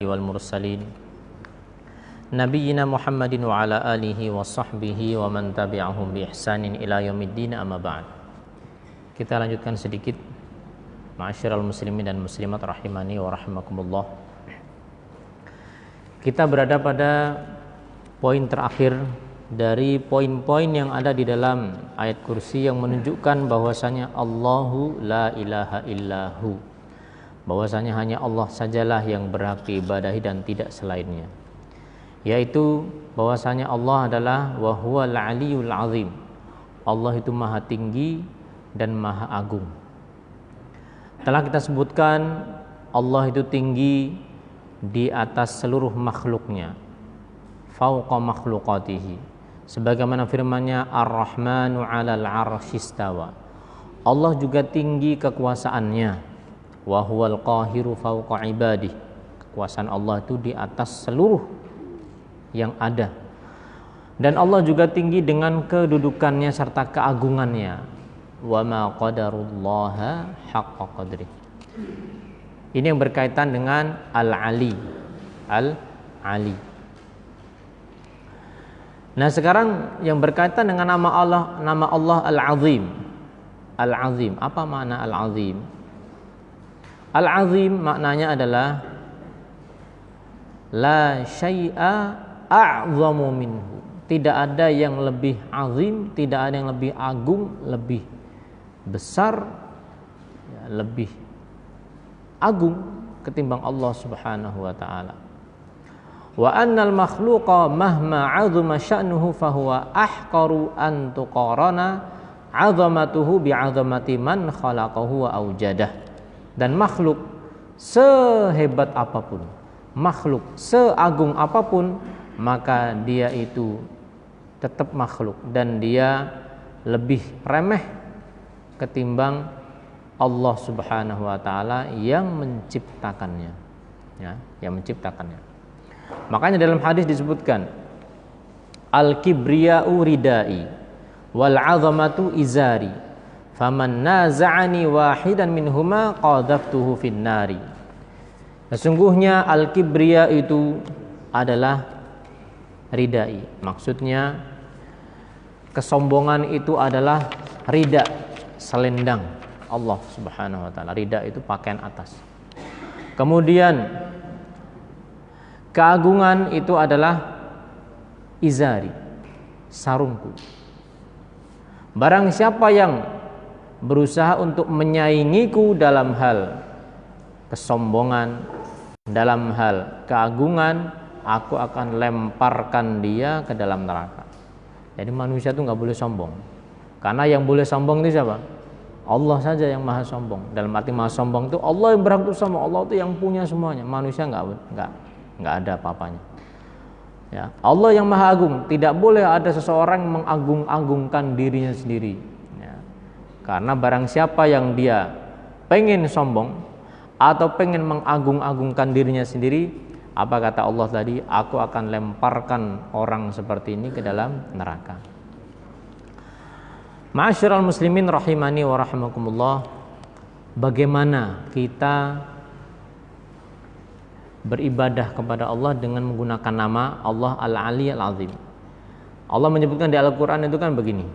wal mursalin nabiyyina Muhammadin wa ala alihi wa sahbihi wa man tabi'ahum bi ihsanin ila yaumiddin, amma ba'd. Kita lanjutkan sedikit, ma'asyiral muslimin dan muslimat rahimani wa rahimakumullah. Kita berada pada poin terakhir dari poin-poin yang ada di dalam ayat kursi yang menunjukkan bahwasanya Allahu la ilaha illahu, bahwasanya hanya Allah sajalah yang berhak diibadahi dan tidak selainnya, yaitu bahwasanya Allah adalah wa huwal aliyul azim, Allah itu maha tinggi dan maha agung. Telah kita sebutkan Allah itu tinggi di atas seluruh makhluknya, fauqa makhluqatihi, sebagaimana firman-Nya Ar-Rahmanu 'alal 'arsy istawa. Allah juga tinggi kekuasaannya, wa huwal qahiru fauqa ibadih, kekuasaan Allah itu di atas seluruh yang ada. Dan Allah juga tinggi dengan kedudukannya serta keagungannya, wa ma qadarullaha haqqa qadrih. Ini yang berkaitan dengan Al-Ali, Al-Ali. Nah, sekarang yang berkaitan dengan nama Allah Al-Azim. Al-Azim, apa makna Al-Azim? Al-Azim maknanya adalah la syai'a a'zamu minhu, tidak ada yang lebih azim, tidak ada yang lebih agung, lebih besar, lebih agung ketimbang Allah Subhanahu wa taala. Wa annal makhluqa mahma 'azama sya'nuhu fahuwa ahqaru an tuqarana 'azamatuhu bi'azamati man khalaqahu wa aujadah. Dan makhluk sehebat apapun, makhluk seagung apapun, maka dia itu tetap makhluk dan dia lebih remeh ketimbang Allah Subhanahu wa taala yang menciptakannya, ya, yang menciptakannya. Makanya dalam hadis disebutkan al-kibriya'u ridai wal 'azamatu izari, faman naza'ani wahidan minhuma qadhaftuhu fin nari. Sesungguhnya al-kibriya itu adalah ridai. Maksudnya kesombongan itu adalah rida, selendang Allah Subhanahu wa taala. Rida itu pakaian atas. Kemudian keagungan itu adalah izari, sarungku. Barang siapa yang berusaha untuk menyaingiku dalam hal kesombongan, dalam hal keagungan, aku akan lemparkan dia ke dalam neraka. Jadi manusia itu nggak boleh sombong, karena yang boleh sombong itu siapa? Allah saja yang maha sombong. Dalam arti maha sombong itu Allah yang berhak untuk sombong, Allah itu yang punya semuanya. Manusia nggak ada apa-apanya. Ya, Allah yang maha agung, tidak boleh ada seseorang mengagung-agungkan dirinya sendiri. Karena barang siapa yang dia pengen sombong atau pengen mengagung-agungkan dirinya sendiri, apa kata Allah tadi? Aku akan lemparkan orang seperti ini ke dalam neraka. Ma'asyiral muslimin rahimani wa rahimakumullah. Bagaimana kita beribadah kepada Allah dengan menggunakan nama Allah Al-Ali Al-Azim? Allah menyebutkan di Al-Quran itu kan begini,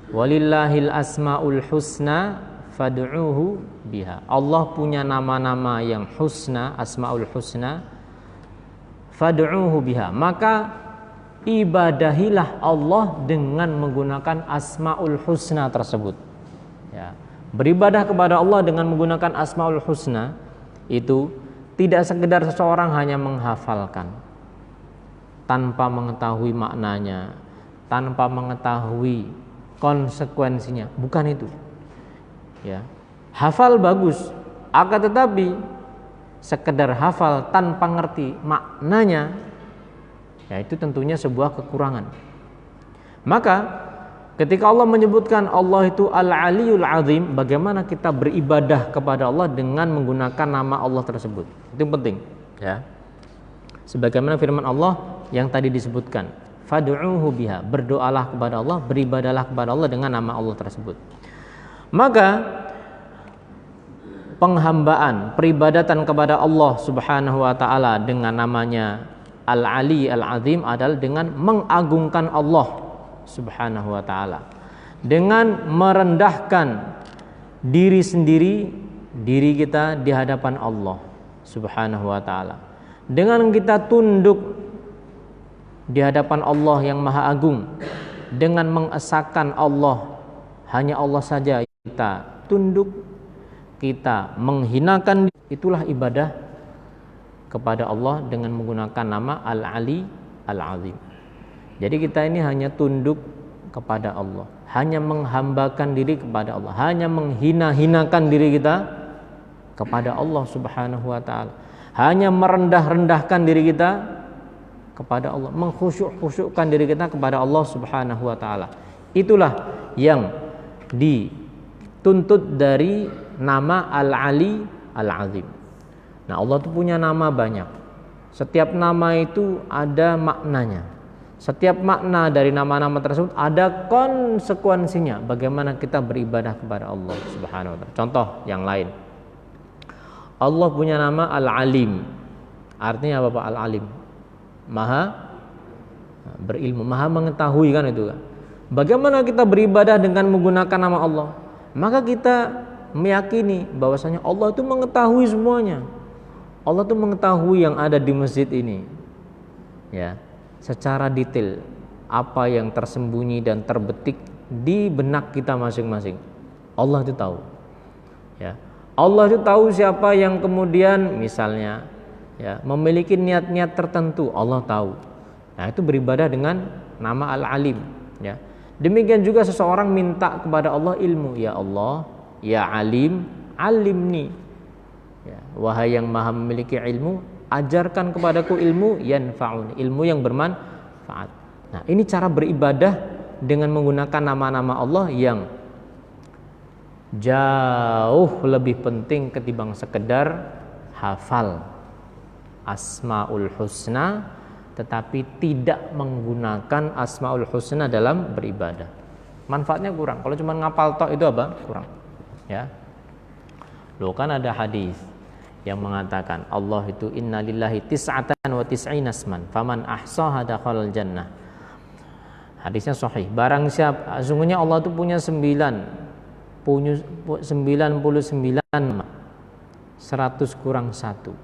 walillahil asmaul husna fad'uuhu biha. Allah punya nama-nama yang husna, asmaul husna, fad'uuhu biha, maka ibadahilah Allah dengan menggunakan asmaul husna tersebut. Ya, beribadah kepada Allah dengan menggunakan asmaul husna itu tidak sekedar seseorang hanya menghafalkan tanpa mengetahui maknanya, tanpa mengetahui konsekuensinya, bukan itu. Ya, hafal bagus, akan tetapi sekedar hafal tanpa ngerti maknanya, ya itu tentunya sebuah kekurangan. Maka ketika Allah menyebutkan Allah itu Al-Aliyul Azim, bagaimana kita beribadah kepada Allah dengan menggunakan nama Allah tersebut? Itu penting, ya. Sebagaimana firman Allah yang tadi disebutkan, fad'uuhu biha, berdoalah kepada Allah, beribadalah kepada Allah dengan nama Allah tersebut. Maka penghambaan, peribadatan kepada Allah Subhanahu wa taala dengan namanya Al-Ali Al-Azim adalah dengan mengagungkan Allah Subhanahu wa taala. Dengan merendahkan diri sendiri, diri kita di hadapan Allah Subhanahu wa taala. Dengan kita tunduk di hadapan Allah yang Maha Agung, dengan mengesahkan Allah, hanya Allah saja kita tunduk, kita menghinakan, itulah ibadah kepada Allah dengan menggunakan nama Al-Ali Al-Azim. Jadi kita ini hanya tunduk kepada Allah, hanya menghambakan diri kepada Allah, hanya menghina-hinakan diri kita kepada Allah Subhanahu wa taala, hanya merendah-rendahkan diri kita kepada Allah, mengkhusyuk-khusyukkan diri kita kepada Allah Subhanahu wa taala. Itulah yang dituntut dari nama Al-Ali Al-Azim. Nah, Allah itu punya nama banyak. Setiap nama itu ada maknanya. Setiap makna dari nama-nama tersebut ada konsekuensinya bagaimana kita beribadah kepada Allah Subhanahu wa taala. Contoh yang lain. Allah punya nama Al-Alim. Artinya apa Pak Al-Alim? Maha berilmu, Maha mengetahui, kan itu kan. Bagaimana kita beribadah dengan menggunakan nama Allah? Maka kita meyakini bahwasanya Allah itu mengetahui semuanya. Allah itu mengetahui yang ada di masjid ini, ya, secara detail, apa yang tersembunyi dan terbetik di benak kita masing-masing. Allah itu tahu, ya. Allah itu tahu siapa yang kemudian misalnya, ya, memiliki niat-niat tertentu. Allah tahu. Nah, itu beribadah dengan nama Al-Alim, ya. Demikian juga seseorang minta kepada Allah ilmu, ya Allah, ya Alim, alimni. Ya, wahai yang Maha memiliki ilmu, ajarkan kepadaku ilmu yanfa'uni, ilmu yang bermanfaat. Nah, ini cara beribadah dengan menggunakan nama-nama Allah yang jauh lebih penting ketimbang sekedar hafal Asmaul Husna, tetapi tidak menggunakan Asmaul Husna dalam beribadah. Manfaatnya kurang. Kalau cuma ngapal tok itu apa? Kurang. Ya. Loh, kan ada hadis yang mengatakan Allah itu innalillahi tis'atan wa tis'ina asman faman ahsaha dakhalal jannah. Hadisnya sahih. Barang siapa, sesungguhnya Allah itu punya 99 nama, 100 kurang 1.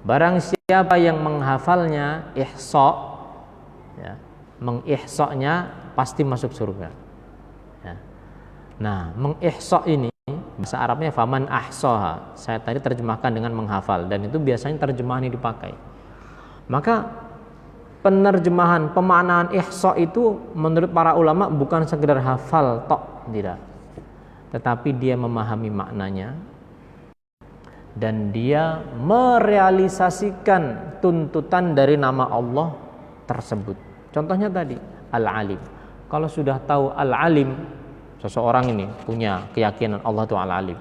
Barang siapa yang menghafalnya, ihsa, ya, mengihsanya pasti masuk surga. Ya. Nah, mengihsa ini bahasa Arabnya faman ahsaha. Saya tadi terjemahkan dengan menghafal, dan itu biasanya terjemahan yang dipakai. Maka penerjemahan, pemaknaan ihsa itu menurut para ulama bukan sekedar hafal tok, tidak. Tetapi dia memahami maknanya dan dia merealisasikan tuntutan dari nama Allah tersebut. Contohnya tadi Al-Alim. Kalau sudah tahu Al-Alim, seseorang ini punya keyakinan Allah itu Al-Alim.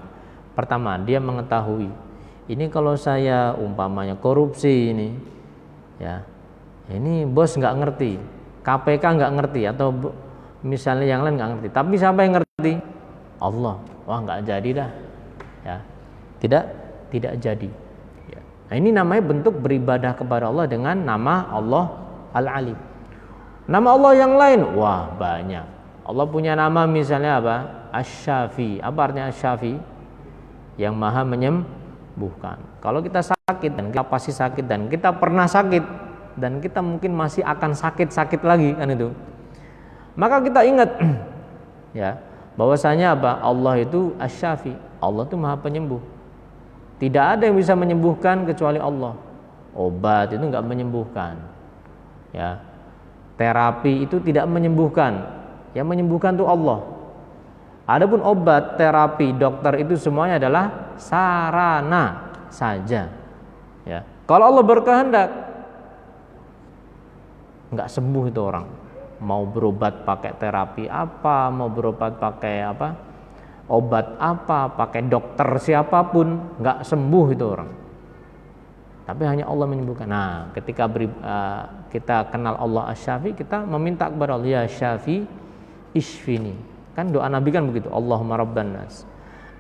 Pertama, dia mengetahui ini kalau saya umpamanya korupsi ini, ya, ini bos nggak ngerti, KPK nggak ngerti, atau misalnya yang lain nggak ngerti, tapi siapa yang ngerti? Allah. Wah, nggak jadi dah, ya, tidak jadi. Ya. Nah, ini namanya bentuk beribadah kepada Allah dengan nama Allah Al-Alim. Nama Allah yang lain, wah banyak. Allah punya nama misalnya apa? Asy-Syafi. Apa artinya Asy-Syafi? Yang Maha menyembuhkan. Kalau kita sakit, dan kita pasti sakit, dan kita pernah sakit, dan kita mungkin masih akan sakit-sakit lagi, kan itu. Maka kita ingat ya, bahwasanya apa? Allah itu Asy-Syafi. Allah itu Maha penyembuh. Tidak ada yang bisa menyembuhkan kecuali Allah. Obat itu enggak menyembuhkan. Ya. Terapi itu tidak menyembuhkan. Yang menyembuhkan itu Allah. Adapun obat, terapi, dokter itu semuanya adalah sarana saja. Ya. Kalau Allah berkehendak, nggak sembuh itu orang. Mau berobat pakai terapi apa, mau berobat pakai apa, obat apa, pakai dokter siapapun, nggak sembuh itu orang. Tapi hanya Allah menyembuhkan. Nah, ketika kita kenal Allah Asy-Syafi, kita meminta kepada Allah, ya Syafi Ishfini. Kan doa Nabi kan begitu, Allahumma rabban nas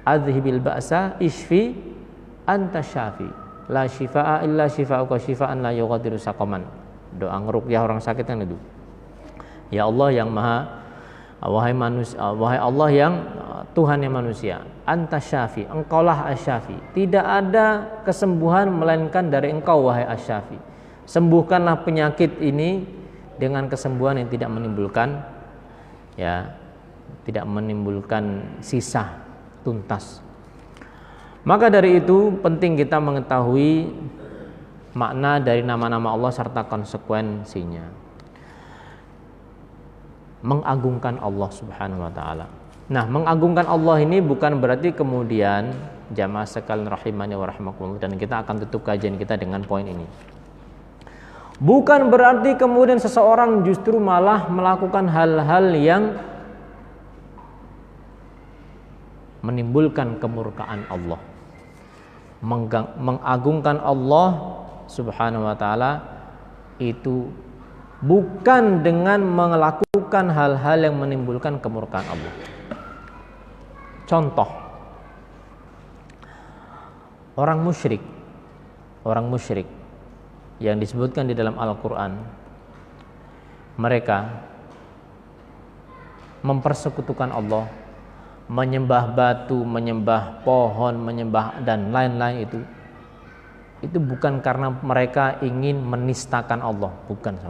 adhibil ba'sa ishfi anta syafi la shifaa illa shifaa'uka shifaan la yughadiru saqaman. Doa ngeruqyah orang sakit kan itu. Ya Allah yang maha, wahai manusia, wahai Allah yang Tuhan yang manusia, anta syafi, engkaulah asyafi, tidak ada kesembuhan melainkan dari engkau wahai asyafi. Sembuhkanlah penyakit ini dengan kesembuhan yang tidak menimbulkan sisa, tuntas. Maka dari itu penting kita mengetahui makna dari nama-nama Allah serta konsekuensinya. Mengagungkan Allah Subhanahu wa taala. Nah, mengagungkan Allah ini bukan berarti kemudian jamaah sekalian rahimani wa rahimakumullah, dan kita akan tutup kajian kita dengan poin ini. Bukan berarti kemudian seseorang justru malah melakukan hal-hal yang menimbulkan kemurkaan Allah. Mengagungkan Allah Subhanahu wa taala itu bukan dengan melakukan hal-hal yang menimbulkan kemurkaan Allah. Contoh, orang musyrik yang disebutkan di dalam Al-Quran, mereka mempersekutukan Allah, menyembah batu, menyembah pohon, menyembah dan lain-lain itu bukan karena mereka ingin menistakan Allah, bukan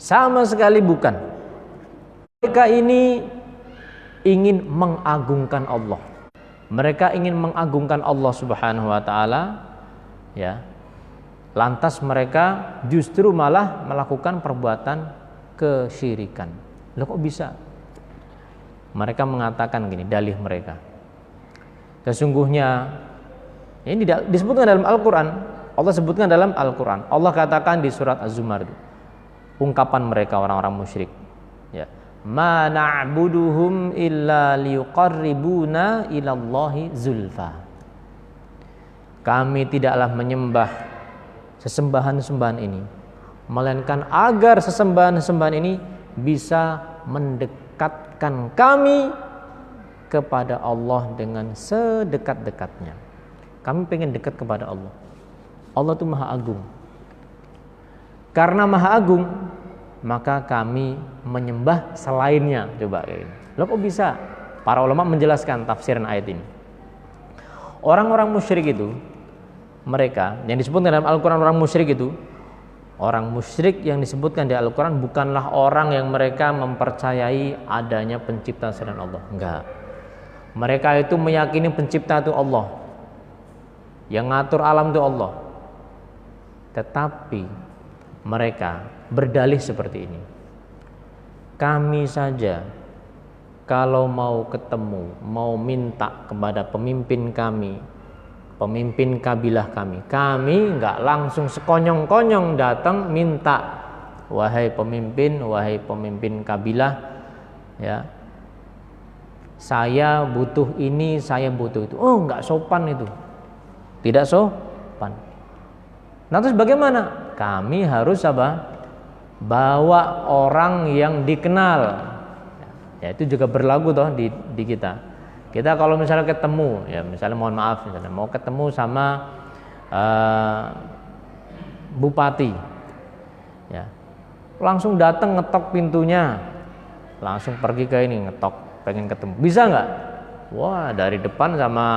sama sekali bukan. Mereka ini ingin mengagungkan Allah. Mereka ingin mengagungkan Allah Subhanahu wa taala, ya. Lantas mereka justru malah melakukan perbuatan kesyirikan. Loh, kok bisa? Mereka mengatakan gini, dalih mereka. Sesungguhnya ini disebutkan dalam Al-Quran. Allah sebutkan dalam Al-Quran. Allah katakan di surat Az-Zumar, ungkapan mereka orang-orang musyrik, ya, ma na'buduhum illa liyuqarribuna ilallahi zulfa. Kami tidaklah menyembah sesembahan-sembahan ini melainkan agar sesembahan-sembahan ini bisa mendekatkan kami kepada Allah dengan sedekat-dekatnya. Kami pengen dekat kepada Allah. Allah itu Maha Agung. Karena Maha Agung, maka kami menyembah selainnya. Coba kayak gini. Loh, kok bisa? Para ulama menjelaskan tafsiran ayat ini. Orang-orang musyrik itu, mereka yang disebutkan dalam Al-Quran orang musyrik itu, orang musyrik yang disebutkan di Al-Quran bukanlah orang yang mereka mempercayai adanya pencipta selain Allah. Enggak. Mereka itu meyakini pencipta itu Allah, yang ngatur alam itu Allah. Tetapi mereka berdalih seperti ini. Kami saja kalau mau ketemu, mau minta kepada pemimpin kami, pemimpin kabilah kami enggak langsung sekonyong-konyong datang minta, wahai pemimpin kabilah, ya, saya butuh ini, saya butuh itu. Oh, enggak sopan itu. Tidak sopan. Nah, terus bagaimana? Kami harus apa? Bawa orang yang dikenal. Ya, itu juga berlaku toh di kita. Kita kalau misalnya ketemu, ya misalnya mohon maaf, misalnya mau ketemu sama bupati, ya, langsung datang ngetok pintunya, langsung pergi ke ini ngetok, pengen ketemu. Bisa nggak? Wah, dari depan sama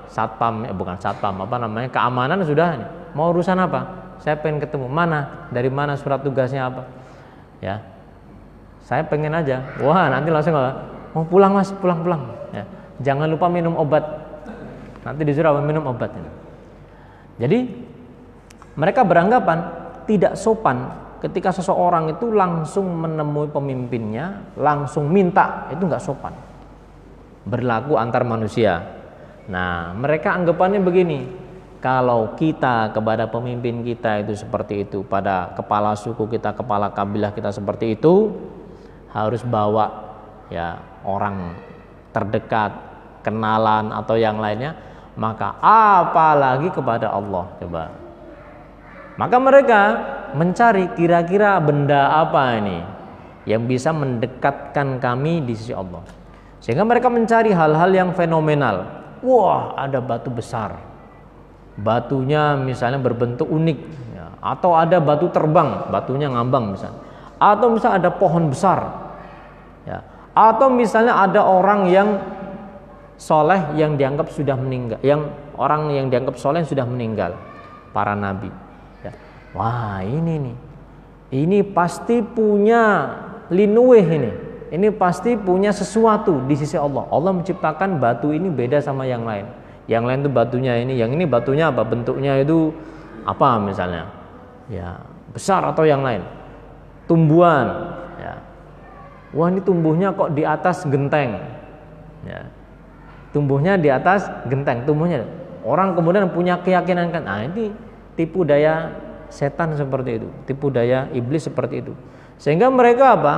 satpam, bukan satpam, apa namanya, keamanan sudah. Mau urusan apa? Saya pengen ketemu. Mana? Dari mana, surat tugasnya apa? Ya, saya pengen aja. Wah, nanti langsung mau pulang mas, pulang. Ya, jangan lupa minum obat. Nanti disuruh minum obat. Jadi mereka beranggapan tidak sopan ketika seseorang itu langsung menemui pemimpinnya, langsung minta, itu nggak sopan. Berlaku antar manusia. Nah, mereka anggapannya begini, kalau kita kepada pemimpin kita itu seperti itu, pada kepala suku kita, kepala kabilah kita seperti itu, harus bawa ya orang terdekat, kenalan atau yang lainnya, maka apalagi kepada Allah. Coba. Maka mereka mencari kira-kira benda apa ini yang bisa mendekatkan kami di sisi Allah. Sehingga mereka mencari hal-hal yang fenomenal. Wah, ada batu besar, batunya misalnya berbentuk unik, ya. Atau ada batu terbang, batunya ngambang misalnya. Atau misalnya ada pohon besar, ya. Atau misalnya ada orang yang soleh yang dianggap sudah meninggal, orang yang dianggap soleh sudah meninggal, para nabi, ya. Wah, ini pasti punya linuweh ini pasti punya sesuatu di sisi Allah. Allah menciptakan batu ini beda sama yang lain. Yang lain tuh batunya ini, yang ini batunya apa? Bentuknya itu apa misalnya? Ya, besar atau yang lain. Tumbuhan, ya. Wah, ini tumbuhnya kok di atas genteng. Ya. Tumbuhnya di atas genteng, tumbuhnya. Orang kemudian punya keyakinan kan, ini tipu daya setan seperti itu, tipu daya iblis seperti itu. Sehingga mereka apa?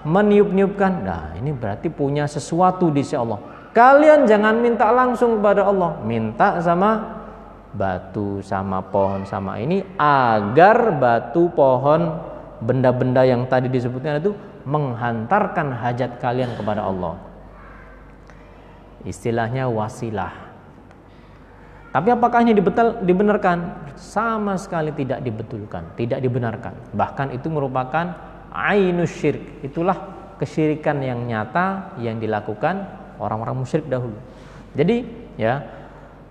Meniup-niupkan, nah ini berarti punya sesuatu di sisi Allah. Kalian jangan minta langsung kepada Allah, minta sama batu, sama pohon, sama ini, agar batu, pohon, benda-benda yang tadi disebutkan itu menghantarkan hajat kalian kepada Allah. Istilahnya wasilah. Tapi apakah ini dibenarkan? Sama sekali tidak dibetulkan, tidak dibenarkan. Bahkan itu merupakan ainus syirk, itulah kesyirikan yang nyata yang dilakukan orang-orang musyrik dahulu. Jadi ya,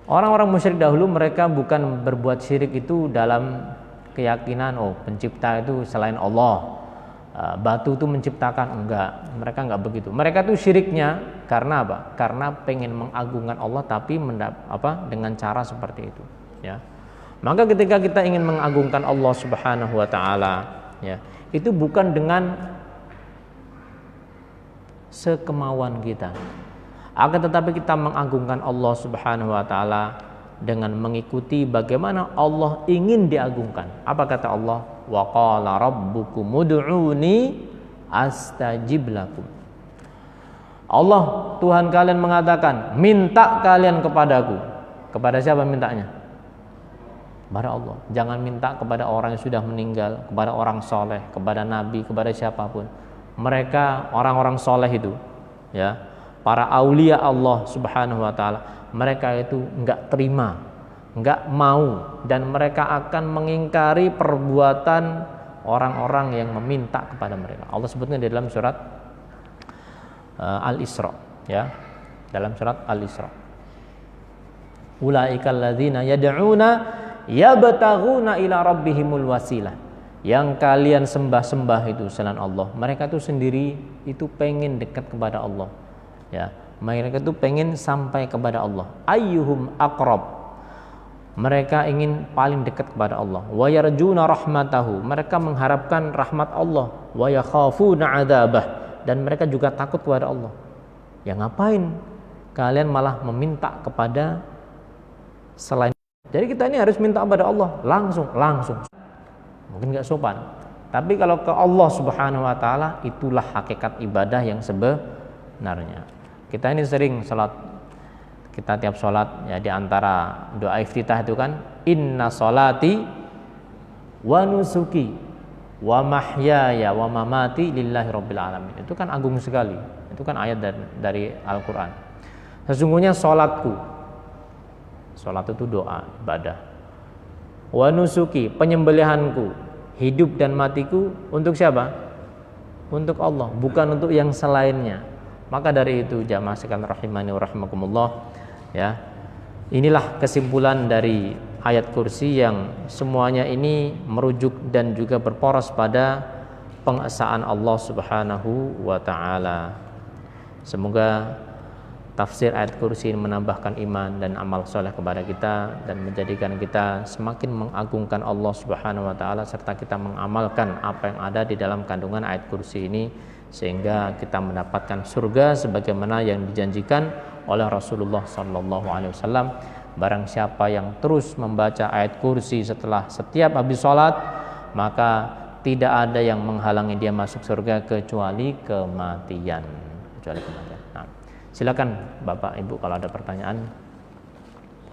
orang-orang musyrik dahulu mereka bukan berbuat syirik itu dalam keyakinan pencipta itu selain Allah, batu itu menciptakan, mereka enggak begitu. Mereka tuh syiriknya karena apa? Karena pengen mengagungkan Allah tapi dengan cara seperti itu, ya. Maka ketika kita ingin mengagungkan Allah Subhanahu wa taala, ya, itu bukan dengan sekemauan kita, akan tetapi kita mengagungkan Allah Subhanahu wa taala dengan mengikuti bagaimana Allah ingin diagungkan. Apa kata Allah? Wa qala rabbukum ud'uni astajib lakum. Allah, Tuhan kalian mengatakan, minta kalian kepadaku. Kepada siapa mintanya? Kepada Allah. Jangan minta kepada orang yang sudah meninggal, kepada orang soleh, kepada nabi, kepada siapapun. Mereka orang-orang soleh itu, ya, para aulia Allah Subhanahu wa taala, mereka itu enggak terima, enggak mau, dan mereka akan mengingkari perbuatan orang-orang yang meminta kepada mereka. Allah sebutnya di dalam surat Al-Isra, ya. Dalam surat Al-Isra. Ulaikal ladzina yad'una yabtaghuna ila rabbihimul wasilah. Yang kalian sembah-sembah itu selain Allah, mereka itu sendiri itu pengen dekat kepada Allah, ya. Mereka itu pengen sampai kepada Allah. Ayyuhum aqrab, mereka ingin paling dekat kepada Allah. Wa yarjuna rahmatahu, mereka mengharapkan rahmat Allah. Wa yakhafuna adzabah, dan mereka juga takut kepada Allah. Ya, ngapain kalian malah meminta kepada selain? Jadi kita ini harus minta kepada Allah langsung. Mungkin enggak sopan, tapi kalau ke Allah Subhanahu wa taala, itulah hakikat ibadah yang sebenarnya. Kita ini sering salat, kita tiap salat, ya, di antara doa iftitah itu kan, inna sholati wa nusuki wa mahyaya wa mamati lillahi rabbil alamin. Itu kan agung sekali. Itu kan ayat dari Al-Qur'an. Sesungguhnya salatku, salat itu doa, ibadah. Wa nusuki, penyembelihanku, hidup dan matiku untuk siapa? Untuk Allah, bukan untuk yang selainnya. Maka dari itu jamaah sekalian rahimani wa rahimakumullah, ya. Inilah kesimpulan dari ayat kursi yang semuanya ini merujuk dan juga berporos pada pengesaan Allah Subhanahu wa taala. Semoga tafsir ayat kursi ini menambahkan iman dan amal soleh kepada kita dan menjadikan kita semakin mengagungkan Allah Subhanahu wa taala, serta kita mengamalkan apa yang ada di dalam kandungan ayat kursi ini, sehingga kita mendapatkan surga sebagaimana yang dijanjikan oleh Rasulullah sallallahu alaihi wasallam. Barang siapa yang terus membaca ayat kursi setelah setiap habis sholat, maka tidak ada yang menghalangi dia masuk surga kecuali kematian. Nah, silakan Bapak Ibu kalau ada pertanyaan.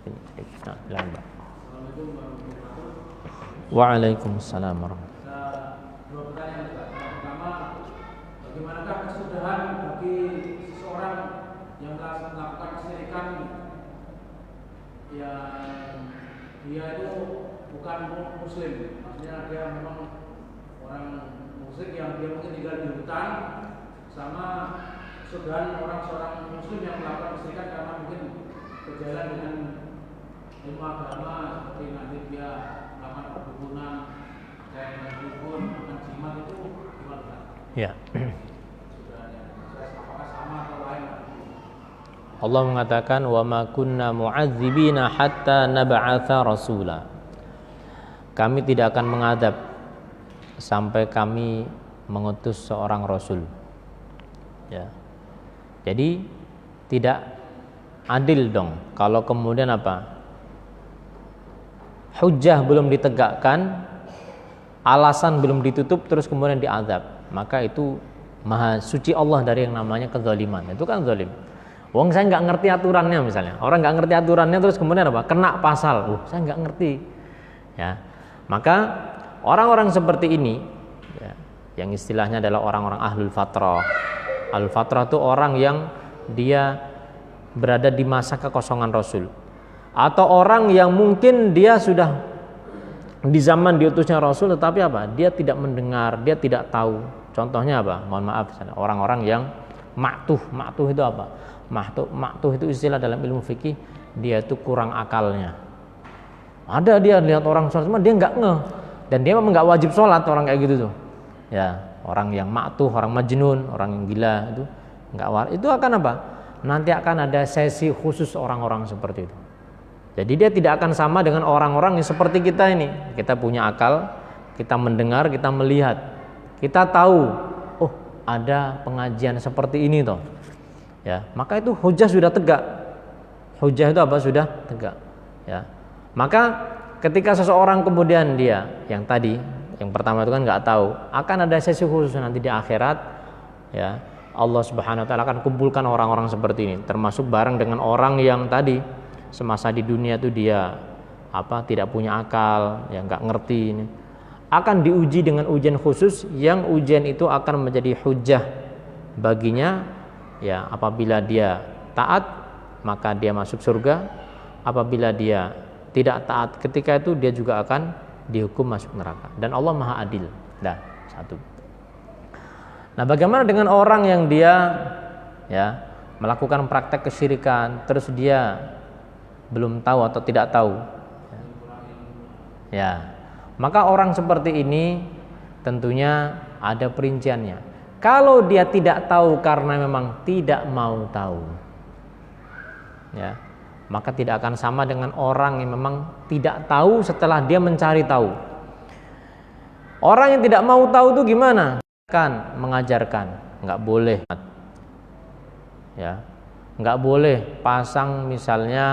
Nah, silakan Pak. Waalaikumsalam warahmatullahi. Dua pertanyaan Pak. Pertama, bagaimanakah kesudahan bagi seseorang itu bukan muslim, maksudnya dia memang orang musyrik yang dia mungkin tinggal di hutan sama seorang muslim yang melakukan kesyirikan karena mungkin berjalan dengan ilmu agama seperti nanti dia melakukan perkebunan dan dukun akan jimat itu gimana? Ya. Apakah sama atau lain? Allah mengatakan wa ma kunna mu'adzibina hatta nab'atsa rasula. Kami tidak akan mengadab sampai kami mengutus seorang rasul. Ya. Jadi tidak adil dong kalau kemudian apa? Hujjah belum ditegakkan, alasan belum ditutup terus kemudian diazab. Maka itu maha suci Allah dari yang namanya kezaliman. Itu kan zalim. Wong saya nggak ngerti aturannya misalnya. Orang nggak ngerti aturannya terus kemudian apa? Kena pasal. Saya nggak ngerti. Ya. Maka orang-orang seperti ini ya, yang istilahnya adalah orang-orang ahlul fatrah. Ahlul fatrah itu orang yang dia berada di masa kekosongan Rasul. Atau orang yang mungkin dia sudah di zaman diutusnya Rasul tetapi apa? Dia tidak mendengar, dia tidak tahu. Contohnya apa? Mohon maaf, orang-orang yang maktuh. Maktuh itu apa? Maktuh itu istilah dalam ilmu fikih, dia itu kurang akalnya. Ada dia lihat orang sholat, cuma dia nggak ngeh, dan dia memang nggak wajib sholat orang kayak gitu tuh. Ya, orang yang maktuh, orang majnun, orang yang gila itu nggak wajib. Itu akan apa? Nanti akan ada sesi khusus orang-orang seperti itu. Jadi dia tidak akan sama dengan orang-orang yang seperti kita ini. Kita punya akal, kita mendengar, kita melihat, kita tahu, oh ada pengajian seperti ini toh. Ya, maka itu hujjah sudah tegak. Hujjah itu apa? Sudah tegak. Ya. Maka ketika seseorang kemudian dia yang tadi, yang pertama itu kan nggak tahu, akan ada sesi khusus nanti di akhirat. Ya, Allah Subhanahu Wa Taala akan kumpulkan orang-orang seperti ini, termasuk bareng dengan orang yang tadi semasa di dunia itu dia apa tidak punya akal, yang nggak ngerti ini, akan diuji dengan ujian khusus yang ujian itu akan menjadi hujjah baginya. Ya, apabila dia taat maka dia masuk surga, apabila dia tidak taat ketika itu dia juga akan dihukum masuk neraka, dan Allah Maha Adil. Nah, satu. Nah, bagaimana dengan orang yang dia ya melakukan praktek kesyirikan terus dia belum tahu atau tidak tahu? Ya. Maka orang seperti ini tentunya ada perinciannya. Kalau dia tidak tahu karena memang tidak mau tahu, ya, maka tidak akan sama dengan orang yang memang tidak tahu setelah dia mencari tahu. Orang yang tidak mau tahu itu gimana? Kan mengajarkan, nggak boleh, ya, nggak boleh pasang misalnya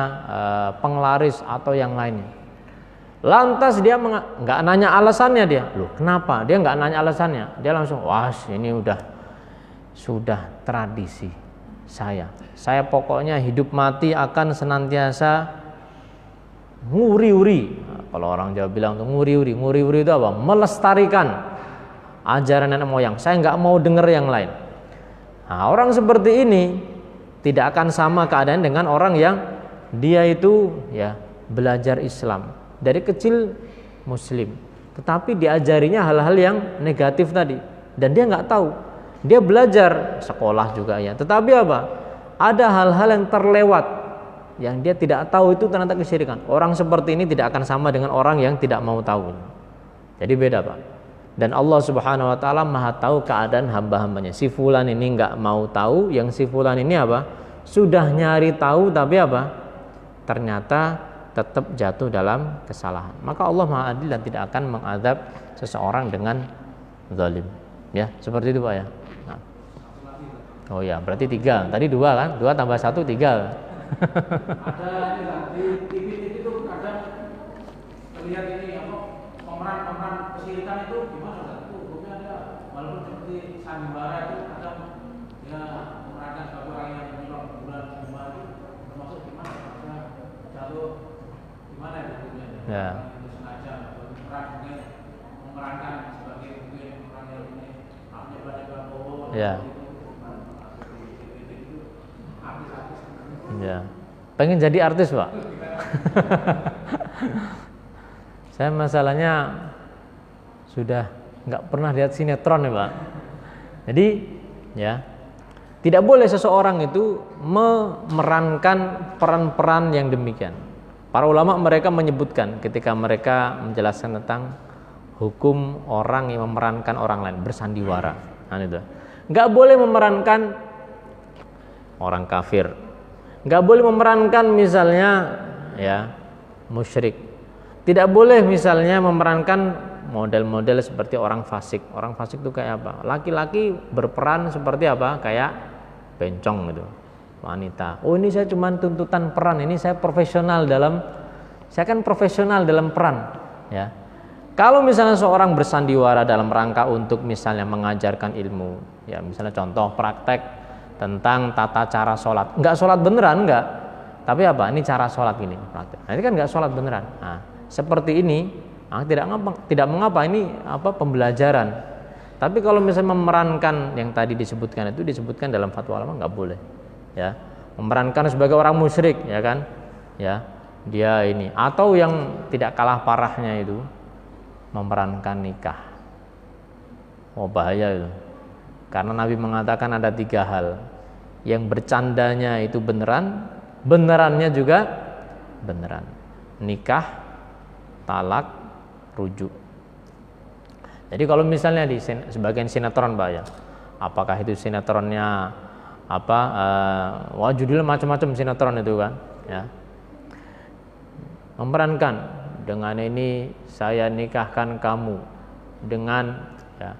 penglaris atau yang lainnya. Lantas dia nggak nanya alasannya dia, loh kenapa? Dia nggak nanya alasannya, dia langsung, wah ini sudah tradisi saya pokoknya hidup mati akan senantiasa nguri-uri. Nah, kalau orang Jawa bilang tuh nguri-uri itu apa? Melestarikan ajaran nenek moyang, saya nggak mau dengar yang lain. Nah, orang seperti ini tidak akan sama keadaan dengan orang yang dia itu ya belajar Islam dari kecil muslim, tetapi diajarinya hal-hal yang negatif tadi, dan dia nggak tahu. Dia belajar sekolah juga ya, tetapi apa? Ada hal-hal yang terlewat yang dia tidak tahu, itu ternyata kesyirikan. Orang seperti ini tidak akan sama dengan orang yang tidak mau tahu. Jadi beda, Pak. Dan Allah Subhanahu Wa Taala Maha tahu keadaan hamba-hambanya. Si fulan ini nggak mau tahu, yang si fulan ini apa? Sudah nyari tahu tapi apa? Ternyata tetap jatuh dalam kesalahan. Maka Allah Maha Adil dan tidak akan mengazab seseorang dengan zalim. Ya, seperti itu Pak ya. Nah. Oh ya, berarti 3. Tadi 2 kan? 2 tambah 1 3. Ada di TV itu kadang terlihat ini apa pemeran kesyirikan itu gimana? Itu hukumnya ada, walaupun seperti sandiwara itu kadang ya memerankan sebagai orang yang menyolong bulan semua itu termasuk gimana? Maksudnya jalur gimana ya hukumnya? Ya. Itu sengaja memerankan sebagai mungkin orang yang ini nyoba-nyoba bohong. Ya. Ya. Pengen jadi artis, Pak. Saya masalahnya sudah nggak pernah lihat sinetron ya Pak. Jadi ya tidak boleh seseorang itu memerankan peran-peran yang demikian. Para ulama mereka menyebutkan ketika mereka menjelaskan tentang hukum orang yang memerankan orang lain bersandiwara. Nah, itu. Nggak boleh memerankan orang kafir. Nggak boleh memerankan misalnya ya musyrik. Tidak boleh misalnya memerankan model-model seperti orang fasik. Orang fasik itu kayak apa? Laki-laki berperan seperti apa? Kayak bencong gitu. Wanita. Oh, ini saya cuma tuntutan peran. Ini saya kan profesional dalam peran, ya. Kalau misalnya seorang bersandiwara dalam rangka untuk misalnya mengajarkan ilmu, ya misalnya contoh praktek tentang tata cara sholat. Enggak sholat beneran, enggak. Tapi apa? Ini cara sholat gini praktek. Nah, ini kan enggak sholat beneran. Nah, seperti ini tidak mengapa, ini apa pembelajaran. Tapi kalau misalnya memerankan yang tadi disebutkan itu disebutkan dalam fatwa ulama enggak boleh. Ya, memerankan sebagai orang musyrik, ya kan? Ya, dia ini atau yang tidak kalah parahnya itu memerankan nikah. Oh, bahaya itu. Karena Nabi mengatakan ada 3 hal. Yang bercandanya itu beneran, benerannya juga beneran. Nikah, talak, rujuk. Jadi kalau misalnya di sebagian sinetron Pak ya, apakah itu sinetronnya wah judulnya macam-macam sinetron itu kan, ya. Memerankan dengan ini saya nikahkan kamu dengan ya,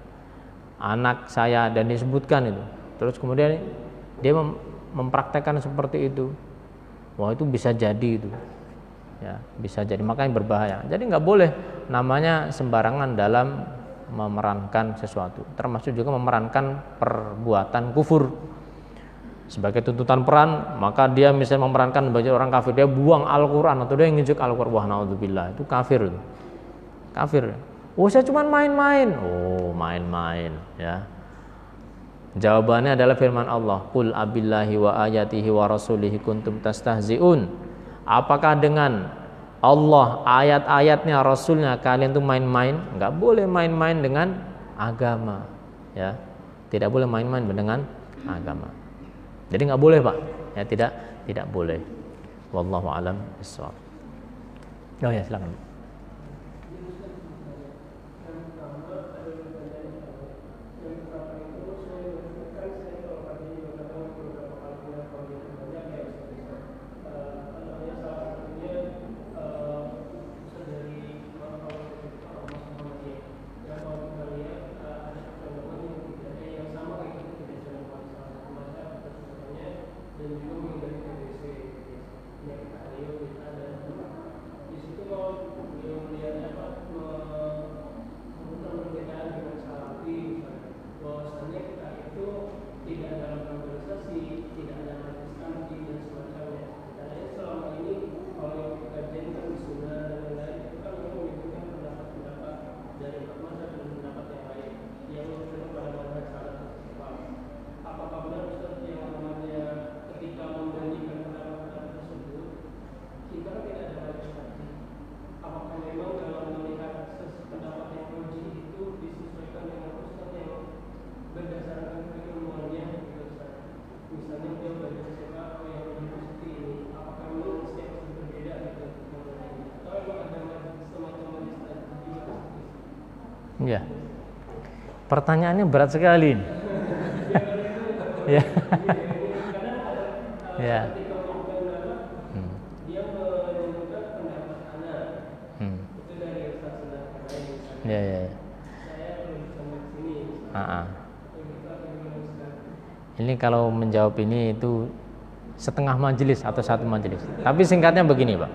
anak saya dan disebutkan itu. Terus kemudian dia mempraktekkan seperti itu. Wah, itu bisa jadi itu. Ya, bisa jadi, makanya berbahaya. Jadi nggak boleh namanya sembarangan dalam memerankan sesuatu. Termasuk juga memerankan perbuatan kufur. Sebagai tuntutan peran, maka dia misalnya memerankan bagi orang kafir, dia buang Al-Quran atau dia nginjek Al-Quran, wah naudzubillah, itu kafir. Kafir. Oh, saya cuma main-main. Oh, main-main, ya. Jawabannya adalah firman Allah, qul abillahi wa ayatihi wa rasulihi kuntum tastahzi'un. Apakah dengan Allah, ayat-ayatnya, Rasulnya kalian tuh main-main? Enggak boleh main-main dengan agama, ya. Tidak boleh main-main dengan agama. Jadi nggak boleh Pak, ya tidak boleh. Wallahu a'lam bishawab. Oh ya silakan. Ya. Pertanyaannya berat sekali. Ya. Ya. Ya. Ini kalau menjawab ini itu setengah majelis atau satu majelis. Tapi singkatnya begini, Pak.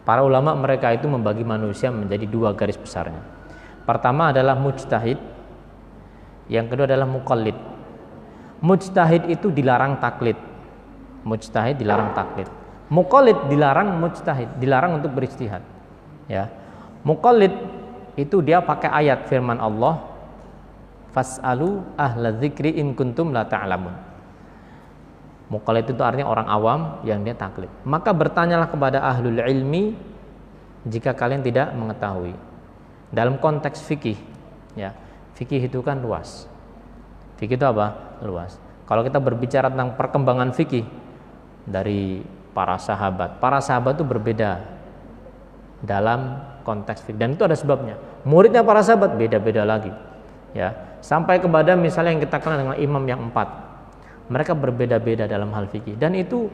Para ulama mereka itu membagi manusia menjadi 2 garis besarnya. Pertama adalah mujtahid, yang kedua adalah muqallid. Mujtahid itu dilarang taklid. Mujtahid dilarang taklid. Muqallid dilarang mujtahid, dilarang untuk beristihad. Ya. Muqallid itu dia pakai ayat firman Allah, fas'alu ahla dzikri in kuntum la ta'lamun. Muqallid itu artinya orang awam yang dia taklid. Maka bertanyalah kepada ahlul ilmi jika kalian tidak mengetahui. Dalam konteks fikih, ya, fikih itu kan luas. Fikih itu apa? Luas. Kalau kita berbicara tentang perkembangan fikih dari para sahabat itu berbeda dalam konteks fikih, dan itu ada sebabnya. Muridnya para sahabat beda-beda lagi, ya, sampai kepada misalnya yang kita kenal dengan imam yang 4. Mereka berbeda-beda dalam hal fikih, dan itu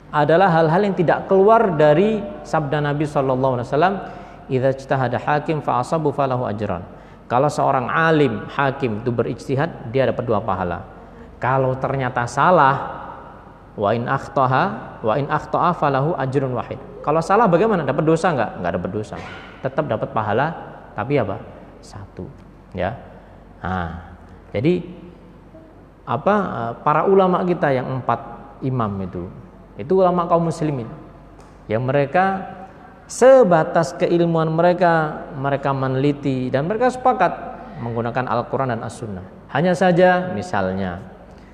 adalah hal-hal yang tidak keluar dari sabda Nabi SAW, idza ijtahada hakim fa asabu falahu ajran. Kalau seorang alim hakim itu berijtihad, dia dapat 2 pahala. Kalau ternyata salah, wa in akhta'a falahu ajrun wahid. Kalau salah bagaimana? Dapat dosa enggak? Enggak dapat dosa. Tetap dapat pahala, tapi apa? 1, ya. Nah, jadi para ulama kita yang 4 imam itu ulama kaum muslimin yang mereka sebatas keilmuan mereka meneliti dan mereka sepakat menggunakan Al-Quran dan As-Sunnah. Hanya saja misalnya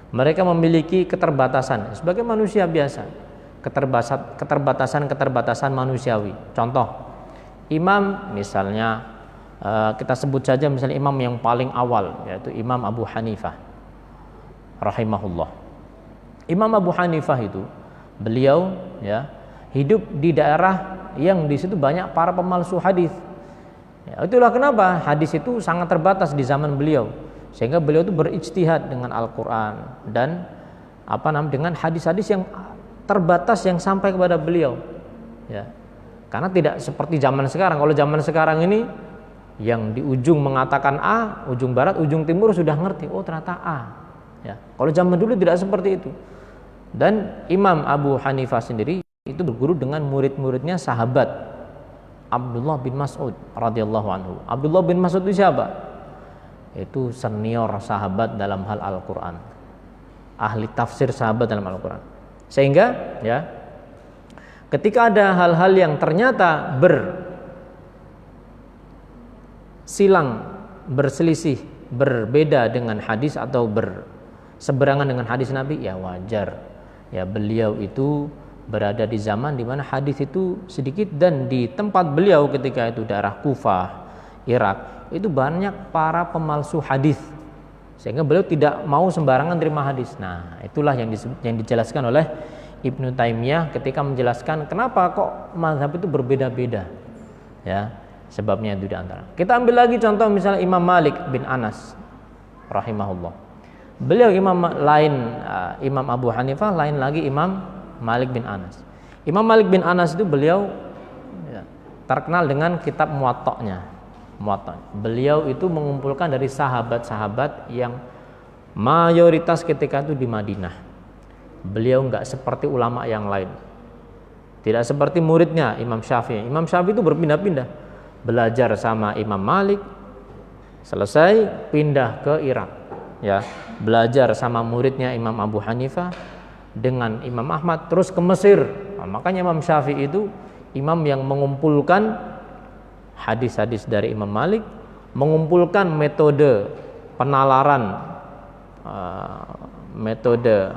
mereka memiliki keterbatasan sebagai manusia biasa, keterbatasan manusiawi. Contoh, imam misalnya kita sebut saja misalnya imam yang paling awal, yaitu Imam Abu Hanifah rahimahullah. Imam Abu Hanifah itu beliau, ya, hidup di daerah yang di situ banyak para pemalsu hadis. Ya, itulah kenapa hadis itu sangat terbatas di zaman beliau, sehingga beliau itu berijtihad dengan Al-Quran dan dengan hadis-hadis yang terbatas yang sampai kepada beliau. Ya, karena tidak seperti zaman sekarang. Kalau zaman sekarang ini yang di ujung mengatakan A, ujung barat, ujung timur sudah ngerti, oh ternyata A. Ya, kalau zaman dulu tidak seperti itu. Dan Imam Abu Hanifah sendiri itu berguru dengan murid-muridnya sahabat Abdullah bin Mas'ud radhiyallahu anhu. Abdullah bin Mas'ud itu siapa? Itu senior sahabat dalam hal Al-Quran, ahli tafsir sahabat dalam Al-Quran. Sehingga, ya, ketika ada hal-hal yang ternyata berselisih, berbeda dengan hadis atau berseberangan dengan hadis Nabi, ya wajar. Ya, beliau itu berada di zaman di mana hadis itu sedikit, dan di tempat beliau ketika itu daerah Kufah, Irak, itu banyak para pemalsu hadis, sehingga beliau tidak mau sembarangan terima hadis. Nah, itulah yang dijelaskan oleh Ibnu Taimiyah ketika menjelaskan kenapa kok mazhab itu berbeda-beda. Ya, sebabnya itu di antara. Kita ambil lagi contoh misalnya Imam Malik bin Anas rahimahullah. Beliau imam Abu Hanifah, lain lagi Imam Malik bin Anas. Imam Malik bin Anas itu beliau, ya, terkenal dengan kitab Muwatta'nya. Beliau itu mengumpulkan dari sahabat-sahabat yang mayoritas ketika itu di Madinah. Beliau enggak seperti ulama yang lain. Tidak seperti muridnya Imam Syafi'i. Imam Syafi'i itu berpindah-pindah. Belajar sama Imam Malik, selesai pindah ke Irak. Ya, belajar sama muridnya Imam Abu Hanifah dengan Imam Ahmad, terus ke Mesir. Nah, makanya Imam Syafi'i itu imam yang mengumpulkan hadis-hadis dari Imam Malik, mengumpulkan metode penalaran, metode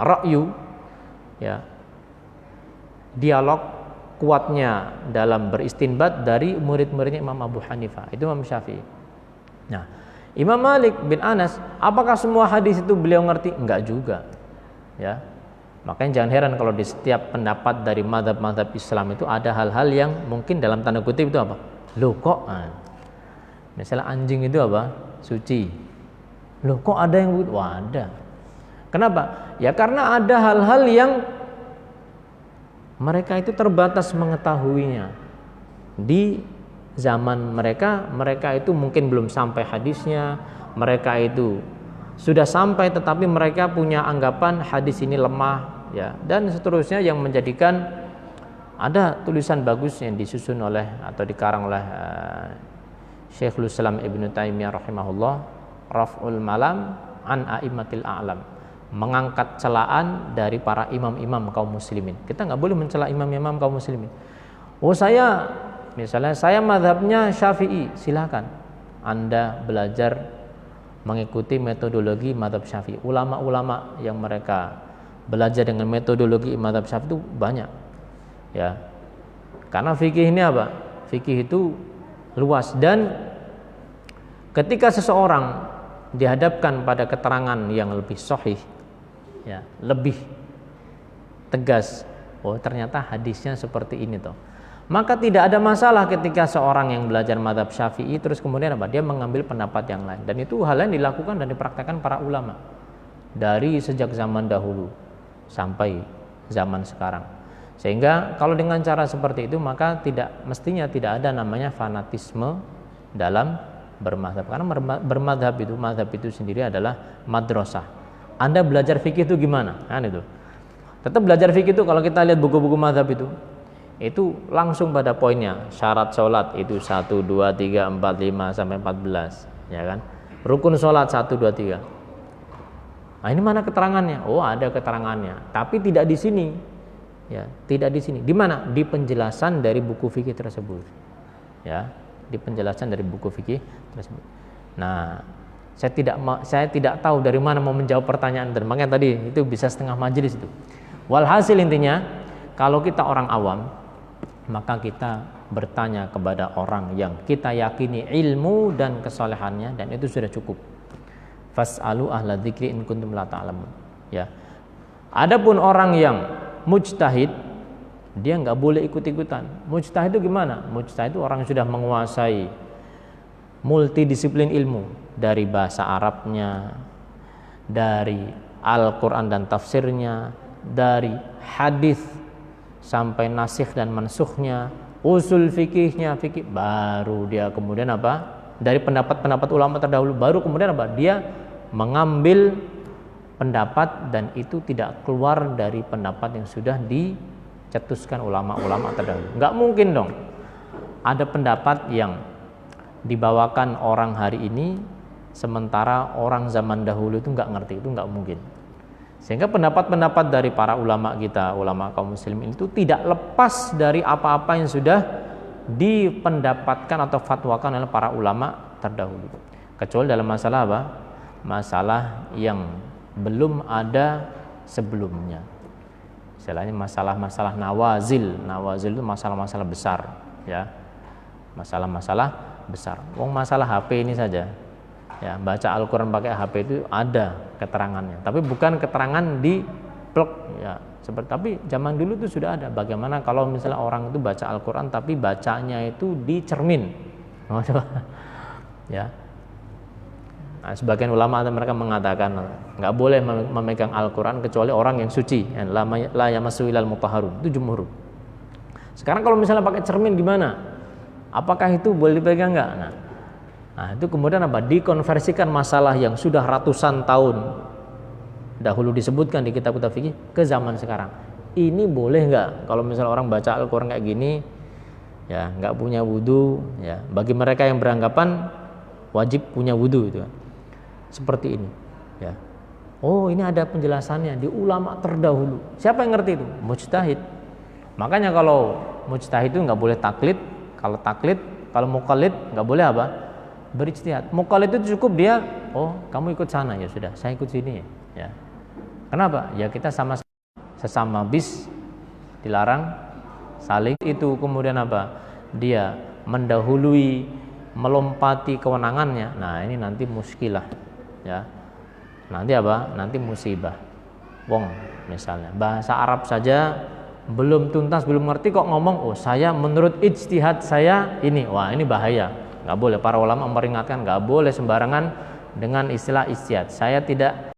ra'yu, ya, dialog kuatnya dalam beristinbat dari murid-muridnya Imam Abu Hanifah, itu Imam Syafi'i. Nah, Imam Malik bin Anas, apakah semua hadis itu beliau ngerti? Enggak juga, ya. Makanya jangan heran kalau di setiap pendapat dari mazhab-mazhab Islam itu ada hal-hal yang mungkin dalam tanda kutip itu apa? Loh kok? Misalnya anjing itu apa? Suci. Loh kok ada yang begitu? Wah, ada. Kenapa? Ya karena ada hal-hal yang mereka itu terbatas mengetahuinya. Di zaman mereka itu mungkin belum sampai hadisnya, mereka itu sudah sampai tetapi mereka punya anggapan hadis ini lemah, ya, dan seterusnya, yang menjadikan ada tulisan bagus yang disusun oleh atau dikarang oleh Syekhul Islam Ibnu Taimiyah rahimahullah, Raf'ul Malam an A'immatil A'lam, mengangkat celaan dari para imam-imam kaum muslimin. Kita nggak boleh mencela imam-imam kaum muslimin. Oh, misalnya saya mazhabnya Syafi'i, silakan Anda belajar mengikuti metodologi mazhab Syafi'i. Ulama-ulama yang mereka belajar dengan metodologi mazhab Syafi'i itu banyak, ya. Karena fikih ini apa? Fikih itu luas, dan ketika seseorang dihadapkan pada keterangan yang lebih sahih, ya, lebih tegas, oh ternyata hadisnya seperti ini toh, maka tidak ada masalah ketika seorang yang belajar mazhab Syafi'i terus kemudian apa? Dia mengambil pendapat yang lain, dan itu hal yang dilakukan dan dipraktekkan para ulama dari sejak zaman dahulu sampai zaman sekarang. Sehingga kalau dengan cara seperti itu, maka mestinya tidak ada namanya fanatisme dalam bermadzhab. Karena bermadzhab itu sendiri adalah madrasah. Anda belajar fikih itu gimana? Kan itu. Tetap belajar fikih itu kalau kita lihat buku-buku madzhab itu langsung pada poinnya. Syarat sholat itu 1, 2, 3, 4, 5 sampai 14, ya kan? Rukun sholat 1, 2, 3. Nah, ini mana keterangannya? Oh, ada keterangannya, tapi tidak di sini. Ya, tidak di sini. Di mana? Di penjelasan dari buku fikih tersebut. Ya, di penjelasan dari buku fikih tersebut. Nah, saya tidak tahu dari mana mau menjawab pertanyaan, dan makanya tadi itu bisa setengah majelis itu. Walhasil intinya, kalau kita orang awam, maka kita bertanya kepada orang yang kita yakini ilmu dan kesalehannya, dan itu sudah cukup. Fas'alu ahla dzikri in kuntum la ta'lamun. Ya. Adapun orang yang mujtahid, dia nggak boleh ikut-ikutan. Mujtahid itu gimana? Mujtahid itu orang yang sudah menguasai multidisiplin ilmu, dari bahasa Arabnya, dari Al-Quran dan tafsirnya, dari hadis sampai nasikh dan mansukhnya, usul fikihnya, baru dia kemudian apa? Dari pendapat-pendapat ulama terdahulu, baru kemudian apa? Dia mengambil pendapat, dan itu tidak keluar dari pendapat yang sudah dicetuskan ulama-ulama terdahulu. Nggak mungkin dong ada pendapat yang dibawakan orang hari ini sementara orang zaman dahulu itu nggak ngerti, itu nggak mungkin. Sehingga pendapat-pendapat dari para ulama kita, ulama kaum muslimin itu tidak lepas dari apa-apa yang sudah dipendapatkan atau fatwakan oleh para ulama terdahulu, kecuali dalam masalah apa? Masalah yang belum ada sebelumnya. Istilahnya masalah-masalah nawazil itu masalah-masalah besar, ya. Masalah-masalah besar. Masalah HP ini saja. Ya, baca Al-Qur'an pakai HP itu ada keterangannya, tapi bukan keterangan di blog, ya. Tapi zaman dulu itu sudah ada. Bagaimana kalau misalnya orang itu baca Al-Qur'an tapi bacanya itu di cermin. Ya. Nah, sebagian ulama mereka mengatakan nggak boleh memegang Al-Quran kecuali orang yang suci, la yamassu ilal mutahharun. Itu jumhur. Sekarang kalau misalnya pakai cermin gimana? Apakah itu boleh dipegang nggak? Nah, itu kemudian apa? Dikonversikan masalah yang sudah ratusan tahun dahulu disebutkan di kitab-kitab fikih ke zaman sekarang. Ini boleh nggak? Kalau misalnya orang baca Al-Quran kayak gini, ya nggak punya wudu, ya. Bagi mereka yang beranggapan wajib punya wudu itu. Seperti ini, ya. Oh, ini ada penjelasannya di ulama terdahulu. Siapa yang ngerti itu? Mujtahid. Makanya kalau mujtahid itu nggak boleh taklid. Kalau muqallid nggak boleh apa? Berijtihad. Muqallid itu cukup dia, oh kamu ikut sana, ya sudah, saya ikut sini, ya. Kenapa? Ya kita sama sesama bis dilarang saling itu, kemudian apa? Dia mendahului, melompati kewenangannya. Nah, ini nanti muskilah. Ya, nanti apa? Nanti musibah. Misalnya bahasa Arab saja belum tuntas, belum ngerti kok ngomong, oh saya menurut ijtihad saya ini, wah ini bahaya. Nggak boleh. Para ulama memperingatkan nggak boleh sembarangan dengan istilah ijtihad. Saya tidak